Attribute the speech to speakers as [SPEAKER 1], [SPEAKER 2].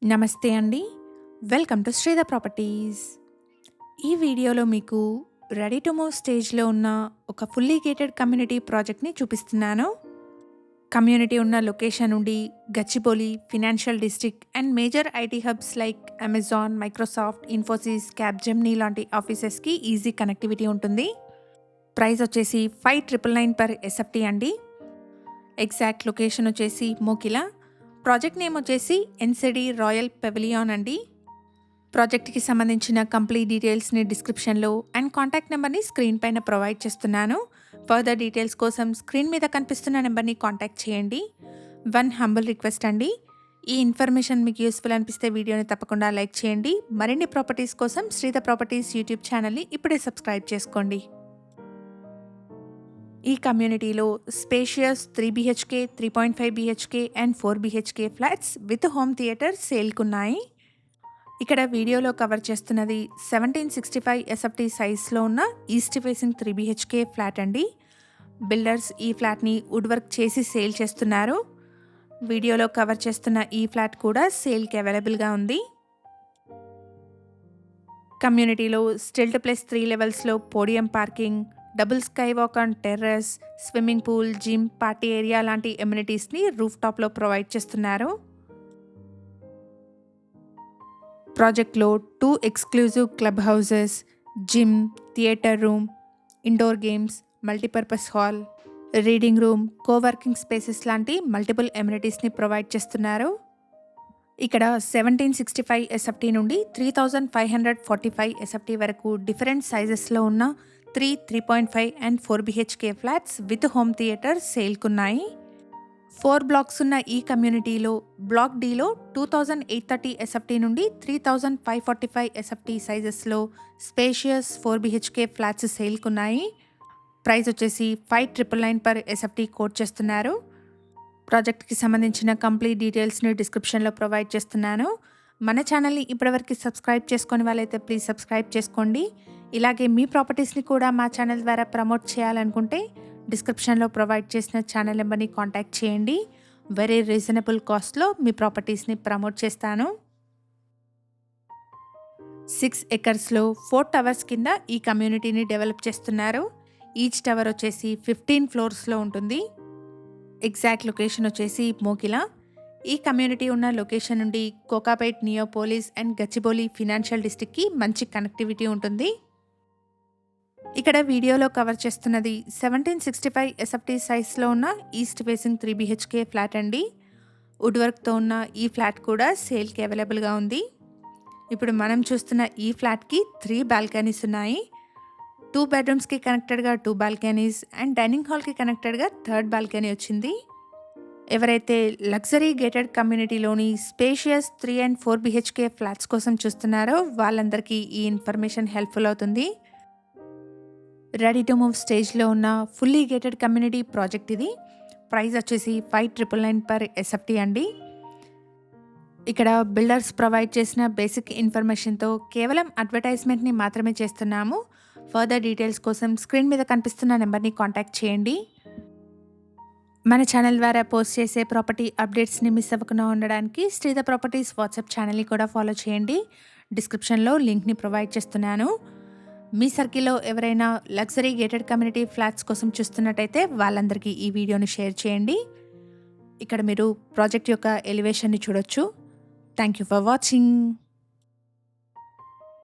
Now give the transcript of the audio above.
[SPEAKER 1] నమస్తే అండి. Welcome to Sridha properties. ఈ వీడియోలో మీకు రెడీ టు మూవ్ స్టేజ్లో ఉన్న ఒక ఫుల్లీ గేటెడ్ కమ్యూనిటీ ప్రాజెక్ట్ని చూపిస్తున్నాను. కమ్యూనిటీ ఉన్న లొకేషన్ నుండి Gachibowli, financial district and major IT hubs like Amazon, Microsoft, Infosys, Capgemini లాంటి ఆఫీసెస్కి ఈజీ కనెక్టివిటీ ఉంటుంది. ప్రైస్ వచ్చేసి 5,999 పర్ ఎస్ఎఫ్టీ అండి. ఎగ్జాక్ట్ లొకేషన్ వచ్చేసి మోకిలా. ప్రాజెక్ట్ నేమ్ వచ్చేసి ఎన్సిడి రాయల్ పెవిలియాన్ అండి. ప్రాజెక్ట్కి సంబంధించిన కంప్లీట్ డీటెయిల్స్ని డిస్క్రిప్షన్లో అండ్ కాంటాక్ట్ నెంబర్ని స్క్రీన్ పైన ప్రొవైడ్ చేస్తున్నాను. ఫర్దర్ డీటెయిల్స్ కోసం స్క్రీన్ మీద కనిపిస్తున్న నెంబర్ని కాంటాక్ట్ చేయండి. వన్ హంబుల్ రిక్వెస్ట్ అండి, ఈ ఇన్ఫర్మేషన్ మీకు యూస్ఫుల్ అనిపిస్తే వీడియోని తప్పకుండా లైక్ చేయండి. మరిన్ని ప్రాపర్టీస్ కోసం శ్రీధ ప్రాపర్టీస్ యూట్యూబ్ ఛానల్ని ఇప్పుడే సబ్స్క్రైబ్ చేసుకోండి. ఈ కమ్యూనిటీలో spacious 3 BHK, 3.5 BHK and 4 BHK flats with home theatre సేల్కున్నాయి. ఇక్కడ వీడియోలో కవర్ చేస్తున్నది 1765 ఎస్ఎఫ్టీ సైజ్లో ఉన్న ఈస్ట్ ఫేసింగ్ 3 BHK ఫ్లాట్ అండి. బిల్డర్స్ ఈ ఫ్లాట్ని వుడ్ వర్క్ చేసి సేల్ చేస్తున్నారు. వీడియోలో కవర్ చేస్తున్న ఈ ఫ్లాట్ కూడా సేల్కి అవైలబుల్గా ఉంది. కమ్యూనిటీలో స్టిల్ట్ ప్లస్ 3 లెవెల్స్లో podium parking, double sky walk on terrace, swimming pool, gym, party area లాంటి ఎమ్యూనిటీస్ని రూఫ్ టాప్లో ప్రొవైడ్ చేస్తున్నారు. ప్రాజెక్ట్లో 2 exclusive club houses, gym, theatre room, indoor games, multipurpose hall, reading room, coworking spaces లాంటి మల్టిపుల్ ఎమ్యూనిటీస్ని provide చేస్తున్నారు. ఇక్కడ 1765 ఎస్ఎఫ్టీ నుండి 3,545 ఎస్ఎఫ్టీ వరకు డిఫరెంట్ సైజెస్లో ఉన్న 3, 3.5 and 4 BHK flats with home theatre సేల్కున్నాయి. 4 బ్లాక్స్ ఉన్న ఈ కమ్యూనిటీలో బ్లాక్ డీలో 2,830 ఎస్ఎఫ్టీ నుండి 3,545 ఎస్ఎఫ్టీ సైజెస్లో స్పేషియస్ 4 BHK ఫ్లాట్స్ సేల్కున్నాయి. ప్రైస్ వచ్చేసి 5,999 పర్ ఎస్ఎఫ్టీ కోట్ చేస్తున్నారు. ప్రాజెక్ట్కి సంబంధించిన కంప్లీట్ డీటెయిల్స్ని డిస్క్రిప్షన్లో ప్రొవైడ్ చేస్తున్నాను. మన ఛానల్ని ఇప్పటివరకు సబ్స్క్రైబ్ చేసుకొని వాళ్ళైతే ప్లీజ్ సబ్స్క్రైబ్ చేసుకోండి. ఇలాగే మీ ప్రాపర్టీస్ని కూడా మా ఛానల్ ద్వారా ప్రమోట్ చేయాలనుకుంటే డిస్క్రిప్షన్లో ప్రొవైడ్ చేసిన ఛానల్ నెంబర్ని కాంటాక్ట్ చేయండి. వెరీ రీజనబుల్ కాస్ట్లో మీ ప్రాపర్టీస్ని ప్రమోట్ చేస్తాను. 6 ఎకర్స్లో 4 టవర్స్ కింద ఈ కమ్యూనిటీని డెవలప్ చేస్తున్నారు. ఈచ్ టవర్ వచ్చేసి 15 ఫ్లోర్స్లో ఉంటుంది. ఎగ్జాక్ట్ లొకేషన్ వచ్చేసి మోకిలా. ఈ కమ్యూనిటీ ఉన్న లొకేషన్ నుండి కోకాపేట్, నియోపోలిస్ అండ్ గచ్చిబౌలి ఫినాన్షియల్ డిస్ట్రిక్ట్కి మంచి కనెక్టివిటీ ఉంటుంది. ఇక్కడ వీడియోలో కవర్ చేస్తున్నది 1765 ఎస్ఎఫ్టీ సైజ్లో ఉన్న ఈస్ట్ ఫేసింగ్ 3 BHK ఫ్లాట్ అండి. వుడ్ వర్క్తో ఉన్న ఈ ఫ్లాట్ కూడా సేల్కి అవైలబుల్గా ఉంది. ఇప్పుడు మనం చూస్తున్న ఈ ఫ్లాట్కి 3 బాల్కనీస్ ఉన్నాయి. 2 బెడ్రూమ్స్కి కనెక్టెడ్గా 2 బాల్కనీస్ అండ్ డైనింగ్ హాల్కి కనెక్టెడ్గా 3rd బాల్కనీ వచ్చింది. ఎవరైతే లగ్జరీ గేటెడ్ కమ్యూనిటీలోని స్పేషియస్ 3 అండ్ 4 BHK ఫ్లాట్స్ కోసం చూస్తున్నారో వాళ్ళందరికీ ఈ ఇన్ఫర్మేషన్ హెల్ప్ఫుల్ అవుతుంది. రెడీ టు మూవ్ స్టేజ్లో ఉన్న ఫుల్లీ గేటెడ్ కమ్యూనిటీ ప్రాజెక్ట్ ఇది. ప్రైస్ వచ్చేసి 5,999 పర్ ఎస్ఎఫ్టీ అండి. ఇక్కడ బిల్డర్స్ ప్రొవైడ్ చేసిన బేసిక్ ఇన్ఫర్మేషన్తో కేవలం అడ్వర్టైజ్మెంట్ని మాత్రమే చేస్తున్నాము. ఫర్దర్ డీటెయిల్స్ కోసం స్క్రీన్ మీద కనిపిస్తున్న నెంబర్ని కాంటాక్ట్ చేయండి. మన ఛానల్ ద్వారా పోస్ట్ చేసే ప్రాపర్టీ అప్డేట్స్ని మిస్ అవ్వకుండా ఉండడానికి శ్రీధ ప్రాపర్టీస్ వాట్సాప్ ఛానల్ని కూడా ఫాలో చేయండి. డిస్క్రిప్షన్లో లింక్ని ప్రొవైడ్ చేస్తున్నాను. మీ సర్కిల్లో ఎవరైనా లగ్జరీ గేటెడ్ కమ్యూనిటీ ఫ్లాట్స్ కోసం చూస్తున్నట్టయితే వాళ్ళందరికీ ఈ వీడియోని షేర్ చేయండి. ఇక్కడ మీరు ప్రాజెక్ట్ యొక్క ఎలివేషన్ని చూడొచ్చు. Thank you for watching.